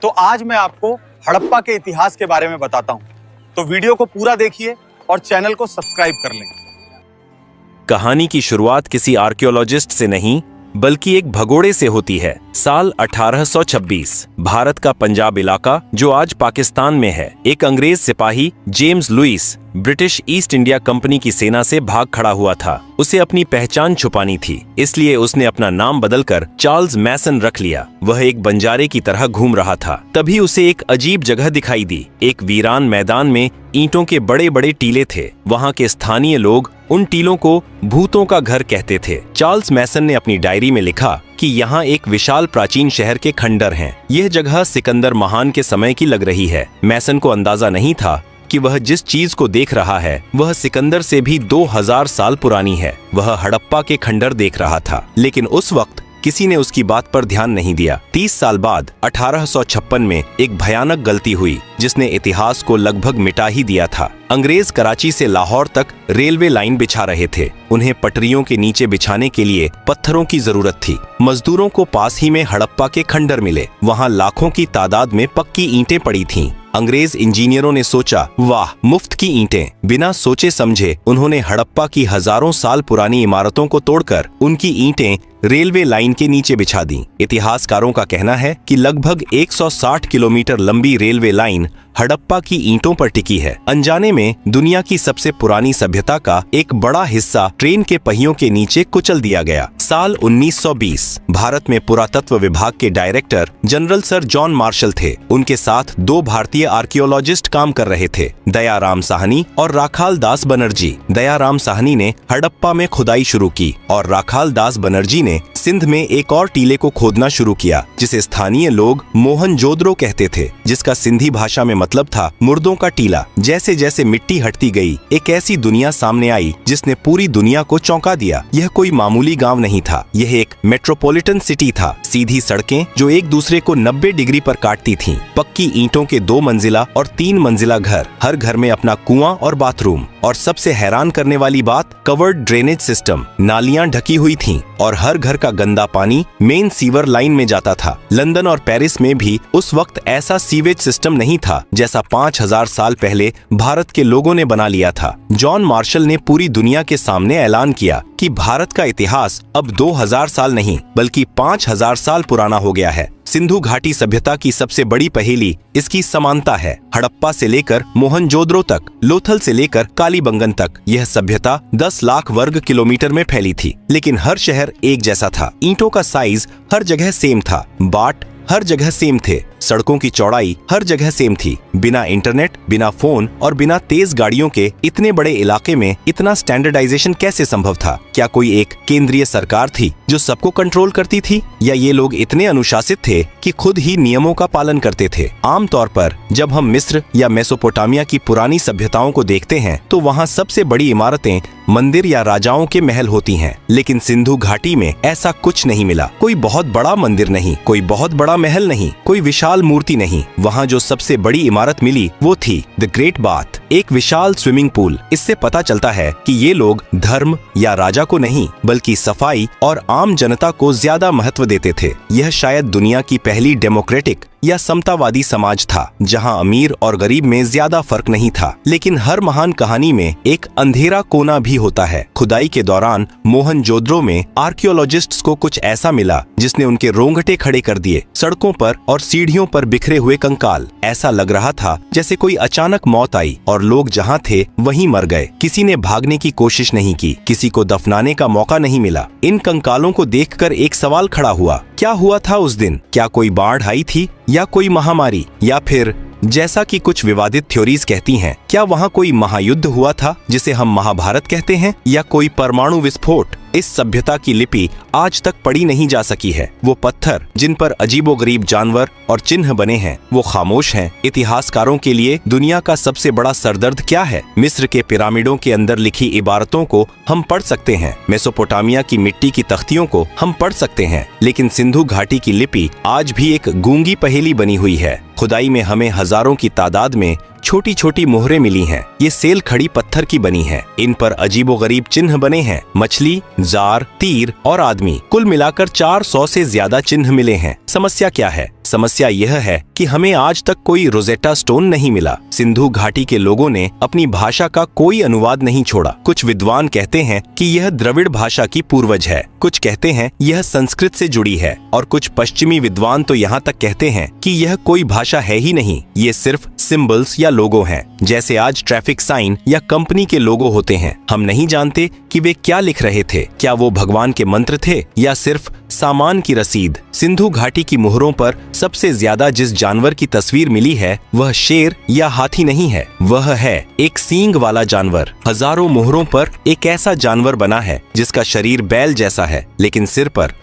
तो आज मैं आपको हड़प्पा के इतिहास के बारे में बताता हूं, तो वीडियो को पूरा देखिए और चैनल को सब्सक्राइब कर लें। कहानी की शुरुआत किसी आर्कियोलॉजिस्ट से नहीं बल्कि एक भगोड़े से होती है। साल 1826 भारत का पंजाब इलाका जो आज पाकिस्तान में है, एक अंग्रेज सिपाही James Lewis British East India Company की सेना से भाग खड़ा हुआ था। उसे अपनी पहचान छुपानी थी, इसलिए उसने अपना नाम बदलकर चार्ल्स मैसन रख लिया। वह एक बंजारे की तरह घूम रहा था। तभी उसे एक अजीब जगह दिखाई दी। एक वीरान मैदान में ईंटों के बड़े बड़े टीले थे। वहाँ के स्थानीय लोग उन टीलों को भूतों का घर कहते थे। चार्ल्स मैसन ने अपनी डायरी में लिखा कि यहाँ एक विशाल प्राचीन शहर के खंडर हैं। यह जगह सिकंदर महान के समय की लग रही है। मैसन को अंदाजा नहीं था कि वह जिस चीज को देख रहा है वह सिकंदर से भी 2000 साल पुरानी है। वह हड़प्पा के खंडर देख रहा था, लेकिन उस वक्त किसी ने उसकी बात पर ध्यान नहीं दिया। 30 साल बाद 1856 में एक भयानक गलती हुई जिसने इतिहास को लगभग मिटा ही दिया था। अंग्रेज कराची से लाहौर तक रेलवे लाइन बिछा रहे थे। उन्हें पटरियों के नीचे बिछाने के लिए पत्थरों की जरूरत थी। मजदूरों को पास ही में हड़प्पा के खंडर मिले। वहाँ लाखों की तादाद में पक्की ईंटें पड़ी थीं। अंग्रेज इंजीनियरों ने सोचा, वाह, मुफ्त की ईंटें। बिना सोचे समझे उन्होंने हड़प्पा की हजारों साल पुरानी इमारतों को तोड़कर उनकी ईंटें रेलवे लाइन के नीचे बिछा दी। इतिहासकारों का कहना है कि लगभग 160 किलोमीटर लंबी रेलवे लाइन हड़प्पा की ईंटों पर टिकी है। अनजाने में दुनिया की सबसे पुरानी सभ्यता का एक बड़ा हिस्सा ट्रेन के पहियों के नीचे कुचल दिया गया। साल 1920 भारत में पुरातत्व विभाग के director general sir John Marshall थे। उनके साथ 2 भारतीय आर्कियोलॉजिस्ट काम कर रहे थे, दयाराम साहनी और राखाल दास बनर्जी। दयाराम साहनी ने हड़प्पा में खुदाई शुरू की और राखाल दास बनर्जी ने सिंध में एक और टीले को खोदना शुरू किया जिसे स्थानीय लोग मोहनजोदड़ो कहते थे, जिसका सिंधी भाषा में मतलब था मुर्दों का टीला। जैसे जैसे मिट्टी हटती गई, एक ऐसी दुनिया सामने आई जिसने पूरी दुनिया को चौंका दिया। यह कोई मामूली गांव नहीं था, यह एक मेट्रोपॉलिटन सिटी था। सीधी सड़कें जो एक दूसरे को 90 डिग्री पर काटती थीं, पक्की ईंटों के 2 मंजिला और 3 मंजिला घर, हर घर में अपना कुआं और बाथरूम, और सबसे हैरान करने वाली बात, कवर्ड ड्रेनेज सिस्टम। नालियां ढकी हुई थीं और हर घर का गंदा पानी मेन सीवर लाइन में जाता था। लंदन और पेरिस में भी उस वक्त ऐसा सीवेज सिस्टम नहीं था जैसा 5000 साल पहले भारत के लोगों ने बना लिया था। जॉन मार्शल ने पूरी दुनिया के सामने ऐलान किया कि भारत का इतिहास अब 2000 साल नहीं बल्कि 5000 साल पुराना हो गया है। सिंधु घाटी सभ्यता की सबसे बड़ी पहेली इसकी समानता है। हड़प्पा से लेकर मोहनजोदड़ो तक, लोथल से लेकर कालीबंगन तक यह सभ्यता 10 लाख वर्ग किलोमीटर में फैली थी, लेकिन हर शहर एक जैसा था। ईंटों का साइज हर जगह सेम था, बाट हर जगह सेम थे, सड़कों की चौड़ाई हर जगह सेम थी। बिना इंटरनेट, बिना फोन और बिना तेज गाड़ियों के इतने बड़े इलाके में इतना स्टैंडर्डाइजेशन कैसे संभव था? क्या कोई एक केंद्रीय सरकार थी जो सबको कंट्रोल करती थी, या ये लोग इतने अनुशासित थे कि खुद ही नियमों का पालन करते थे? आमतौर पर जब हम मिस्र या मेसोपोटामिया की पुरानी सभ्यताओं को देखते हैं तो वहाँ सबसे बड़ी इमारतें मंदिर या राजाओं के महल होती हैं, लेकिन सिंधु घाटी में ऐसा कुछ नहीं मिला। कोई बहुत बड़ा मंदिर नहीं, कोई बहुत बड़ा महल नहीं, कोई विशाल मूर्ति नहीं। वहाँ जो सबसे बड़ी इमारत मिली वो थी द ग्रेट बाथ, एक विशाल स्विमिंग पूल। इससे पता चलता है कि ये लोग धर्म या राजा को नहीं बल्कि सफाई और आम जनता को ज्यादा महत्व देते थे। यह शायद दुनिया की पहली डेमोक्रेटिक या समतावादी समाज था जहां अमीर और गरीब में ज्यादा फर्क नहीं था। लेकिन हर महान कहानी में एक अंधेरा कोना भी होता है। खुदाई के दौरान मोहनजोदड़ो में आर्कियोलॉजिस्ट्स को कुछ ऐसा मिला जिसने उनके रोंगटे खड़े कर दिए। सड़कों पर और सीढ़ियों पर बिखरे हुए कंकाल। ऐसा लग रहा था जैसे कोई अचानक मौत आई और लोग जहां थे वहीं मर गए। किसी ने भागने की कोशिश नहीं की, किसी को दफनाने का मौका नहीं मिला। इन कंकालों को देखकर एक सवाल खड़ा हुआ, क्या हुआ था उस दिन? क्या कोई बाढ़ आई थी, या कोई महामारी, या फिर जैसा कि कुछ विवादित थ्योरीज कहती हैं, क्या वहाँ कोई महायुद्ध हुआ था जिसे हम महाभारत कहते हैं, या कोई परमाणु विस्फोट? इस सभ्यता की लिपि आज तक पढ़ी नहीं जा सकी है। वो पत्थर जिन पर अजीबोगरीब जानवर और चिन्ह बने हैं वो खामोश हैं। इतिहासकारों के लिए दुनिया का सबसे बड़ा सरदर्द क्या है? मिस्र के पिरामिडों के अंदर लिखी इबारतों को हम पढ़ सकते हैं, मेसोपोटामिया की मिट्टी की तख्तियों को हम पढ़ सकते हैं, लेकिन सिंधु घाटी की लिपि आज भी एक गूंगी पहेली बनी हुई है। खुदाई में हमें हजारों की तादाद में छोटी छोटी मोहरें मिली हैं। ये सेल खड़ी पत्थर की बनी हैं। इन पर अजीबोगरीब चिन्ह बने हैं, मछली, जार, तीर और आदमी। कुल मिलाकर 400 से ज्यादा चिन्ह मिले हैं। समस्या क्या है? समस्या यह है कि हमें आज तक कोई रोजेटा स्टोन नहीं मिला। सिंधु घाटी के लोगों ने अपनी भाषा का कोई अनुवाद नहीं छोड़ा। कुछ विद्वान कहते हैं कि यह द्रविड़ भाषा की पूर्वज है, कुछ कहते हैं यह संस्कृत से जुड़ी है, और कुछ पश्चिमी विद्वान तो यहाँ तक कहते हैं कि यह कोई भाषा है ही नहीं, ये सिर्फ सिंबल्स या लोगो हैं, जैसे आज ट्रैफिक साइन या कंपनी के लोगो होते हैं। हम नहीं जानते कि वे क्या लिख रहे थे, क्या वो भगवान के मंत्र थे या सिर्फ सामान की रसीद। सिंधु घाटी की मुहरों पर सबसे ज्यादा जिस जानवर की तस्वीर मिली है वह शेर या हाथी नहीं है, वह है एक सींग वाला जानवर। हजारों मुहरों पर एक ऐसा जानवर बना है जिसका शरीर बैल जैसा है, लेकिन सिर पर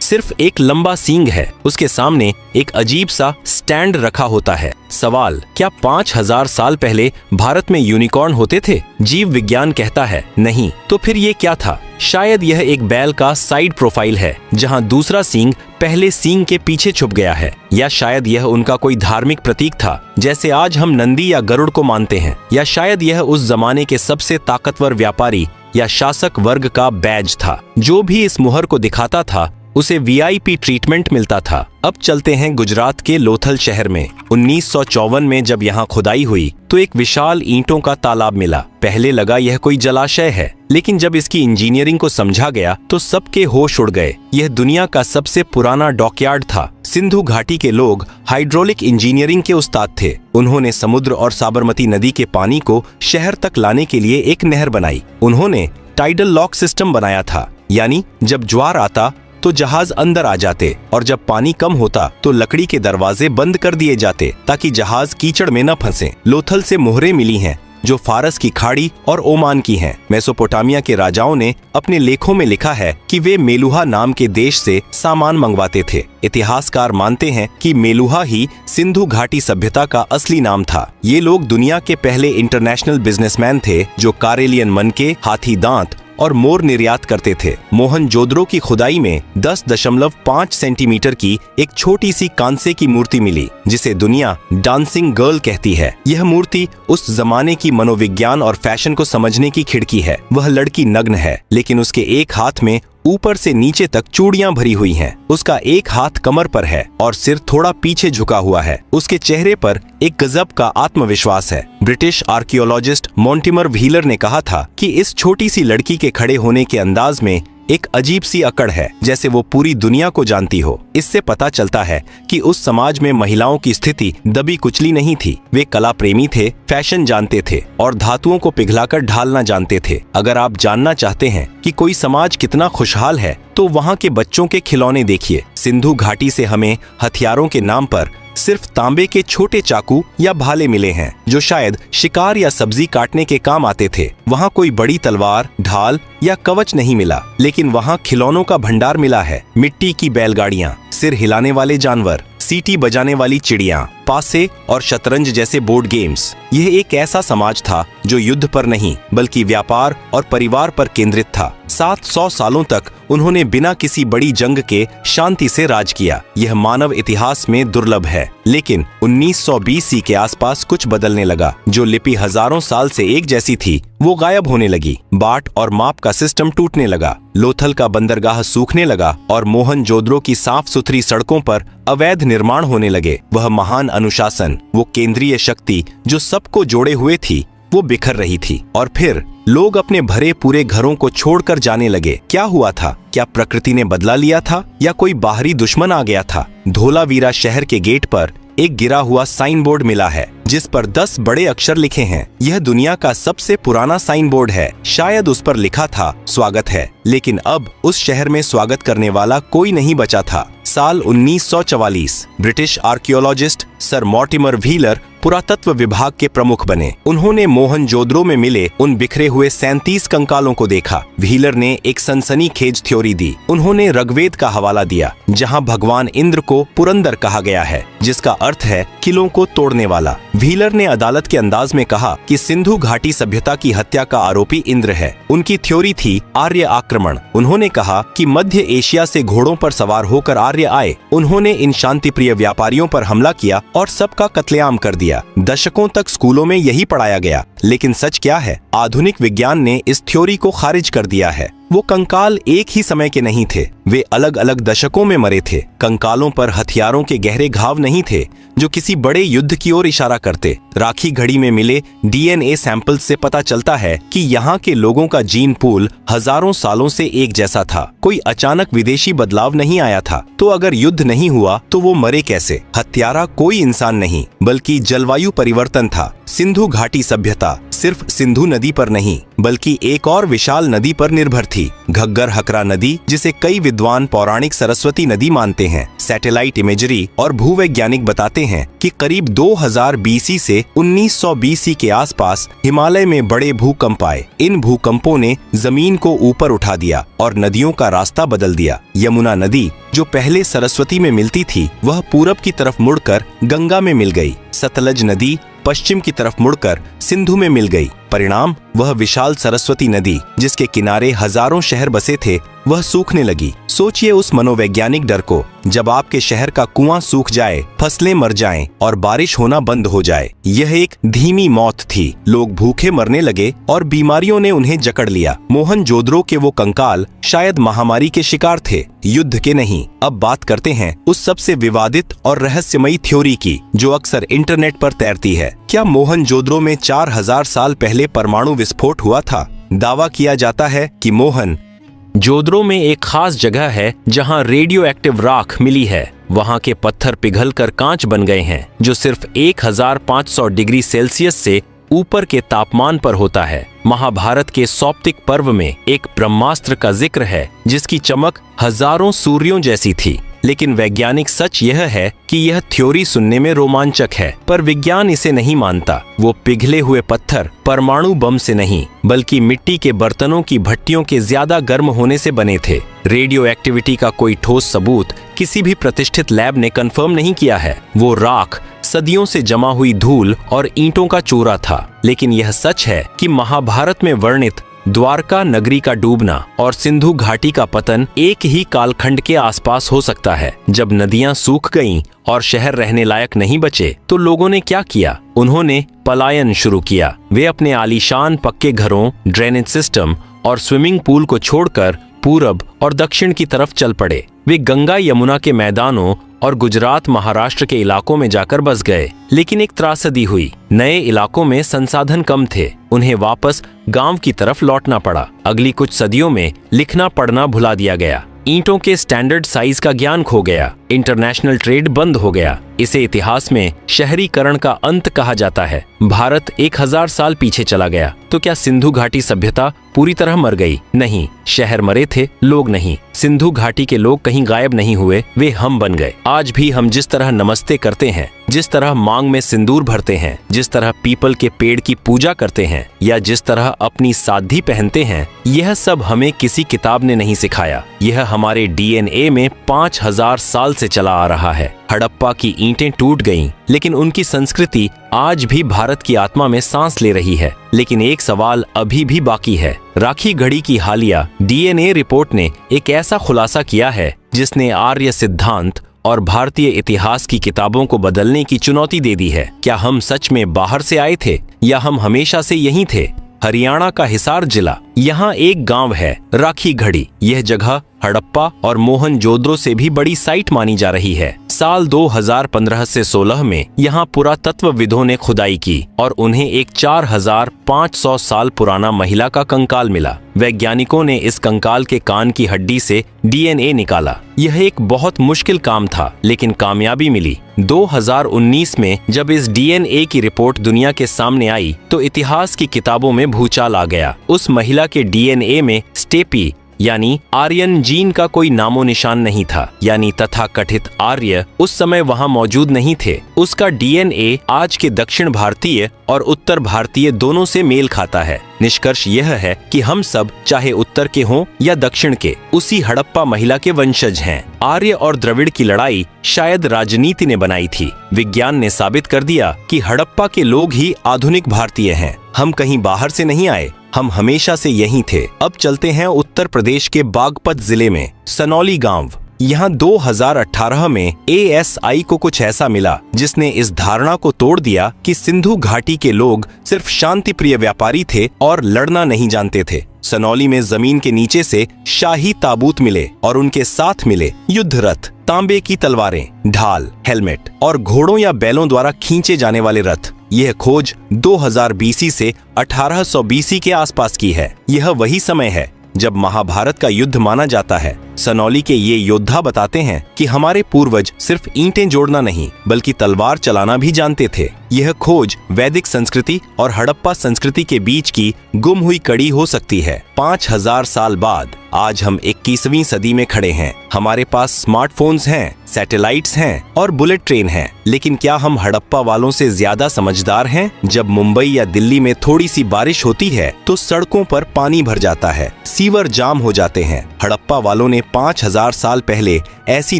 सिर्फ एक लंबा सींग है। उसके सामने एक अजीब सा स्टैंड रखा होता है। सवाल, क्या 5000 साल पहले भारत में यूनिकॉर्न होते थे? जीव विज्ञान कहता है नहीं। तो फिर ये क्या था? शायद यह एक बैल का साइड प्रोफाइल है जहां दूसरा सींग पहले सींग के पीछे छुप गया है, या शायद यह उनका कोई धार्मिक प्रतीक था जैसे आज हम नंदी या गरुड़ को मानते हैं, या शायद यह उस जमाने के सबसे ताकतवर व्यापारी या शासक वर्ग का बैज था। जो भी इस मुहर को दिखाता था उसे वीआईपी ट्रीटमेंट मिलता था। अब चलते हैं गुजरात के लोथल शहर में। 1954 में जब यहाँ खुदाई हुई तो एक विशाल ईंटों का तालाब मिला। पहले लगा यह कोई जलाशय है, लेकिन जब इसकी इंजीनियरिंग को समझा गया तो सबके होश उड़ गए। यह दुनिया का सबसे पुराना डॉकयार्ड था। सिंधु घाटी के लोग हाइड्रोलिक इंजीनियरिंग के उस्ताद थे। उन्होंने समुद्र और साबरमती नदी के पानी को शहर तक लाने के लिए एक नहर बनाई। उन्होंने टाइडल लॉक सिस्टम बनाया था, यानी जब ज्वार आता तो जहाज अंदर आ जाते और जब पानी कम होता तो लकड़ी के दरवाजे बंद कर दिए जाते ताकि जहाज कीचड़ में न फंसे। लोथल से मोहरें मिली हैं जो फारस की खाड़ी और ओमान की हैं। मेसोपोटामिया के राजाओं ने अपने लेखों में लिखा है कि वे मेलुहा नाम के देश से सामान मंगवाते थे। इतिहासकार मानते हैं कि मेलुहा ही सिंधु घाटी सभ्यता का असली नाम था। ये लोग दुनिया के पहले इंटरनेशनल बिजनेसमैन थे जो कारेलियन मनके, हाथी दांत और मोर निर्यात करते थे। मोहनजोदड़ो की खुदाई में 10.5 सेंटीमीटर की एक छोटी सी कांसे की मूर्ति मिली जिसे दुनिया डांसिंग गर्ल कहती है। यह मूर्ति उस जमाने की मनोविज्ञान और फैशन को समझने की खिड़की है। वह लड़की नग्न है, लेकिन उसके एक हाथ में ऊपर से नीचे तक चूड़ियां भरी हुई हैं। उसका एक हाथ कमर पर है और सिर थोड़ा पीछे झुका हुआ है। उसके चेहरे पर एक गजब का आत्मविश्वास है। ब्रिटिश आर्कियोलॉजिस्ट मॉन्टिमर व्हीलर ने कहा था कि इस छोटी सी लड़की के खड़े होने के अंदाज में एक अजीब सी अकड़ है, जैसे वो पूरी दुनिया को जानती हो। इससे पता चलता है कि उस समाज में महिलाओं की स्थिति दबी कुचली नहीं थी। वे कला प्रेमी थे, फैशन जानते थे और धातुओं को पिघलाकर ढालना जानते थे। अगर आप जानना चाहते हैं कि कोई समाज कितना खुशहाल है तो वहाँ के बच्चों के खिलौने देखिए। सिंधु घाटी से हमें हथियारों के नाम पर सिर्फ तांबे के छोटे चाकू या भाले मिले हैं जो शायद शिकार या सब्जी काटने के काम आते थे। वहाँ कोई बड़ी तलवार, ढाल या कवच नहीं मिला, लेकिन वहाँ खिलौनों का भंडार मिला है। मिट्टी की बैलगाड़ियाँ, सिर हिलाने वाले जानवर, सीटी बजाने वाली चिड़िया, पासे और शतरंज जैसे बोर्ड गेम्स। यह एक ऐसा समाज था जो युद्ध पर नहीं बल्कि व्यापार और परिवार पर केंद्रित था। 700 सालों तक उन्होंने बिना किसी बड़ी जंग के शांति से राज किया। यह मानव इतिहास में दुर्लभ है। लेकिन 1920 ईस्वी के आसपास कुछ बदलने लगा। जो लिपि हजारों साल से एक जैसी थी वो गायब होने लगी। बाट और माप का सिस्टम टूटने लगा। लोथल का बंदरगाह सूखने लगा और मोहनजोदड़ो की साफ सुथरी सड़कों पर अवैध निर्माण होने लगे। वह महान अनुशासन, वो केंद्रीय शक्ति जो सबको जोड़े हुए थी, वो बिखर रही थी। और फिर लोग अपने भरे पूरे घरों को छोड़कर जाने लगे। क्या हुआ था? क्या प्रकृति ने बदला लिया था या कोई बाहरी दुश्मन आ गया था? धोलावीरा शहर के गेट पर एक गिरा हुआ साइन बोर्ड मिला है जिस पर 10 बड़े अक्षर लिखे हैं। यह दुनिया का सबसे पुराना साइन बोर्ड है। शायद उस पर लिखा था स्वागत है, लेकिन अब उस शहर में स्वागत करने वाला कोई नहीं बचा था। साल 1944 British archaeologist sir Mortimer wheeler पुरातत्व विभाग के प्रमुख बने। उन्होंने मोहनजोदड़ो में मिले उन बिखरे हुए 37 कंकालों को देखा। व्हीलर ने एक सनसनीखेज थ्योरी दी। उन्होंने ऋग्वेद का हवाला दिया जहां भगवान इंद्र को पुरंदर कहा गया है, जिसका अर्थ है किलों को तोड़ने वाला। व्हीलर ने अदालत के अंदाज में कहा कि सिंधु घाटी सभ्यता की हत्या का आरोपी इंद्र है। उनकी थ्योरी थी आर्य आक्रमण। उन्होंने कहा कि मध्य एशिया से घोड़ों पर सवार होकर आर्य आए। उन्होंने इन शांतिप्रिय व्यापारियों पर हमला किया और सबका कत्लेआम कर दिया। दशकों तक स्कूलों में यही पढ़ाया गया, लेकिन सच क्या है? आधुनिक विज्ञान ने इस थ्योरी को खारिज कर दिया है। वो कंकाल एक ही समय के नहीं थे, वे अलग अलग दशकों में मरे थे। कंकालों पर हथियारों के गहरे घाव नहीं थे जो किसी बड़े युद्ध की ओर इशारा करते। राखी घड़ी में मिले डीएनए सैंपल से पता चलता है कि यहाँ के लोगों का जीन पूल हजारों सालों से एक जैसा था। कोई अचानक विदेशी बदलाव नहीं आया था। तो अगर युद्ध नहीं हुआ तो वो मरे कैसे? हत्यारा कोई इंसान नहीं बल्कि जलवायु परिवर्तन था। सिंधु घाटी सभ्यता सिर्फ सिंधु नदी पर नहीं बल्कि एक और विशाल नदी पर निर्भर थी, घग्गर हकरा नदी, जिसे कई विद्वान पौराणिक सरस्वती नदी मानते हैं। सैटेलाइट इमेजरी और भूवैज्ञानिक बताते हैं कि करीब 2000 बीसी से 1900 बीसी के आसपास हिमालय में बड़े भूकंप आए। इन भूकंपों ने जमीन को ऊपर उठा दिया और नदियों का रास्ता बदल दिया। यमुना नदी जो पहले सरस्वती में मिलती थी वह पूरब की तरफ मुड़कर गंगा में मिल गई। सतलज नदी पश्चिम की तरफ मुड़कर सिंधु में मिल गई। परिणाम, वह विशाल सरस्वती नदी जिसके किनारे हजारों शहर बसे थे वह सूखने लगी। सोचिए उस मनोवैज्ञानिक डर को, जब आपके शहर का कुआं सूख जाए, फसलें मर जाएं और बारिश होना बंद हो जाए। यह एक धीमी मौत थी। लोग भूखे मरने लगे और बीमारियों ने उन्हें जकड़ लिया। मोहनजोदड़ो के वो कंकाल शायद महामारी के शिकार थे, युद्ध के नहीं। अब बात करते हैं उस सबसे विवादित और रहस्यमयी थ्योरी की जो अक्सर इंटरनेट पर तैरती है। क्या मोहनजोदड़ो में 4000 साल पहले परमाणु विस्फोट हुआ था? दावा किया जाता है कि मोहनजोदड़ो में एक खास जगह है जहां रेडियो एक्टिव राख मिली है। वहां के पत्थर पिघलकर कांच बन गए हैं जो सिर्फ 1500 डिग्री सेल्सियस से ऊपर के तापमान पर होता है। महाभारत के सौप्तिक पर्व में एक ब्रह्मास्त्र का जिक्र है जिसकी चमक हजारों सूर्यों जैसी थी। लेकिन वैज्ञानिक सच यह है कि यह थ्योरी सुनने में रोमांचक है, पर विज्ञान इसे नहीं मानता। वो पिघले हुए पत्थर परमाणु बम से नहीं बल्कि मिट्टी के बर्तनों की भट्टियों के ज्यादा गर्म होने से बने थे। रेडियो एक्टिविटी का कोई ठोस सबूत किसी भी प्रतिष्ठित लैब ने कंफर्म नहीं किया है। वो राख सदियों से जमा हुई धूल और ईंटों का चूरा था। लेकिन यह सच है कि महाभारत में वर्णित द्वारका नगरी का डूबना और सिंधु घाटी का पतन एक ही कालखंड के आसपास हो सकता है। जब नदियां सूख गईं और शहर रहने लायक नहीं बचे तो लोगों ने क्या किया? उन्होंने पलायन शुरू किया। वे अपने आलीशान पक्के घरों, ड्रेनेज सिस्टम और स्विमिंग पूल को छोड़कर पूरब और दक्षिण की तरफ चल पड़े। वे गंगा यमुना के मैदानों और गुजरात महाराष्ट्र के इलाकों में जाकर बस गए। लेकिन एक त्रासदी हुई। नए इलाकों में संसाधन कम थे। उन्हें वापस गांव की तरफ लौटना पड़ा। अगली कुछ सदियों में लिखना पढ़ना भुला दिया गया। ईंटों के स्टैंडर्ड साइज का ज्ञान खो गया। इंटरनेशनल ट्रेड बंद हो गया। इसे इतिहास में शहरीकरण का अंत कहा जाता है। भारत 1000 साल पीछे चला गया। तो क्या सिंधु घाटी सभ्यता पूरी तरह मर गई? नहीं, शहर मरे थे, लोग नहीं। सिंधु घाटी के लोग कहीं गायब नहीं हुए, वे हम बन गए। आज भी हम जिस तरह नमस्ते करते हैं, जिस तरह मांग में सिंदूर भरते हैं, जिस तरह पीपल के पेड़ की पूजा करते हैं या जिस तरह अपनी साधी पहनते हैं, यह सब हमें किसी किताब ने नहीं सिखाया। यह हमारे डीएनए में 5000 साल से चला आ रहा है। हड़प्पा की ईंटें टूट गईं, लेकिन उनकी संस्कृति आज भी भारत की आत्मा में सांस ले रही है। लेकिन एक सवाल अभी भी बाकी है। राखी घड़ी की हालिया डीएनए रिपोर्ट ने एक ऐसा खुलासा किया है जिसने आर्य सिद्धांत और भारतीय इतिहास की किताबों को बदलने की चुनौती दे दी है। क्या हम सच में बाहर से आए थे या हम हमेशा से यहीं थे? हरियाणा का हिसार जिला, यहाँ एक गांव है राखी घड़ी। यह जगह हड़प्पा और मोहनजोदड़ो से भी बड़ी साइट मानी जा रही है। साल 2015 से 16 में यहाँ पुरातत्वविदों ने खुदाई की और उन्हें एक 4500 साल पुराना महिला का कंकाल मिला। वैज्ञानिकों ने इस कंकाल के कान की हड्डी से डीएनए निकाला। यह एक बहुत मुश्किल काम था, लेकिन कामयाबी मिली। 2019 में जब इस डीएनए की रिपोर्ट दुनिया के सामने आई तो इतिहास की किताबों में भूचाल आ गया। उस महिला के डीएनए में स्टेपी यानी आर्यन जीन का कोई नामो निशान नहीं था। यानी तथाकथित आर्य उस समय वहां मौजूद नहीं थे। उसका डीएनए आज के दक्षिण भारतीय और उत्तर भारतीय दोनों से मेल खाता है। निष्कर्ष यह है कि हम सब, चाहे उत्तर के हों या दक्षिण के, उसी हड़प्पा महिला के वंशज हैं। आर्य और द्रविड़ की लड़ाई शायद राजनीति ने बनाई थी। विज्ञान ने साबित कर दिया कि हड़प्पा के लोग ही आधुनिक भारतीय हैं। हम कहीं बाहर से नहीं आए, हम हमेशा से यहीं थे। अब चलते हैं उत्तर प्रदेश के बागपत जिले में सनौली गांव। यहाँ 2018 में ASI को कुछ ऐसा मिला जिसने इस धारणा को तोड़ दिया कि सिंधु घाटी के लोग सिर्फ शांतिप्रिय व्यापारी थे और लड़ना नहीं जानते थे। सनौली में जमीन के नीचे से शाही ताबूत मिले और उनके साथ मिले युद्ध रथ, तांबे की तलवारें, ढाल, हेलमेट और घोड़ों या बैलों द्वारा खींचे जाने वाले रथ। यह खोज 2000 BC से 1800 BC के आसपास की है। यह वही समय है जब महाभारत का युद्ध माना जाता है। सनौली के ये योद्धा बताते हैं कि हमारे पूर्वज सिर्फ ईंटें जोड़ना नहीं बल्कि तलवार चलाना भी जानते थे। यह खोज वैदिक संस्कृति और हड़प्पा संस्कृति के बीच की गुम हुई कड़ी हो सकती है। 5000 साल बाद आज हम 21वीं सदी में खड़े हैं। हमारे पास स्मार्टफोन्स हैं, सैटेलाइट्स हैं और बुलेट ट्रेन हैं, लेकिन क्या हम हड़प्पा वालों से ज्यादा समझदार हैं? जब मुंबई या दिल्ली में थोड़ी सी बारिश होती है तो सड़कों पर पानी भर जाता है, सीवर जाम हो जाते हैं। हड़प्पा वालों ने 5000 साल पहले ऐसी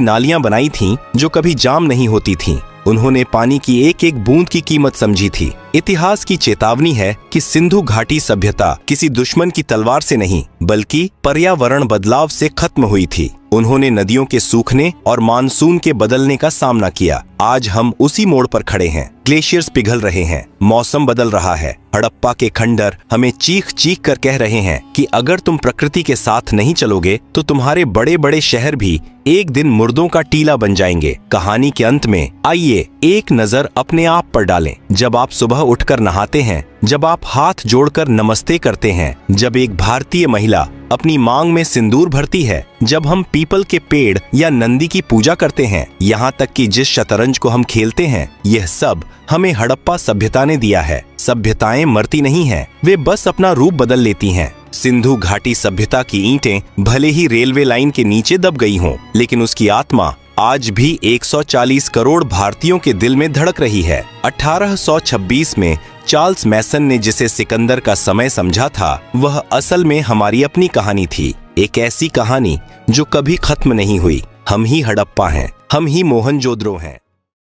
नालियां बनाई थीं जो कभी जाम नहीं होती थीं। उन्होंने पानी की एक एक बूंद की कीमत समझी थी। इतिहास की चेतावनी है कि सिंधु घाटी सभ्यता किसी दुश्मन की तलवार से नहीं बल्कि पर्यावरण बदलाव से खत्म हुई थी। उन्होंने नदियों के सूखने और मानसून के बदलने का सामना किया। आज हम उसी मोड़ पर खड़े हैं। ग्लेशियर्स पिघल रहे हैं, मौसम बदल रहा है। हड़प्पा के खंडर हमें चीख चीख कर कह रहे हैं कि अगर तुम प्रकृति के साथ नहीं चलोगे तो तुम्हारे बड़े बड़े शहर भी एक दिन मुर्दों का टीला बन जाएंगे। कहानी के अंत में आइए एक नजर अपने आप पर डालें। जब आप सुबह उठकर नहाते हैं, जब आप हाथ जोड़कर नमस्ते करते हैं, जब एक भारतीय महिला अपनी मांग में सिंदूर भरती है, जब हम पीपल के पेड़ या नंदी की पूजा करते हैं, यहाँ तक कि जिस शतरंज को हम खेलते हैं, यह सब हमें हड़प्पा सभ्यता ने दिया है। सभ्यताएं मरती नहीं हैं, वे बस अपना रूप बदल लेती हैं। सिंधु घाटी सभ्यता की ईंटें भले ही रेलवे लाइन के नीचे दब गई हों, लेकिन उसकी आत्मा आज भी 140 करोड़ भारतीयों के दिल में धड़क रही है। 1826 में चार्ल्स मैसन ने जिसे सिकंदर का समय समझा था, वह असल में हमारी अपनी कहानी थी। एक ऐसी कहानी जो कभी खत्म नहीं हुई। हम ही हड़प्पा हैं, हम ही मोहनजोदड़ो हैं।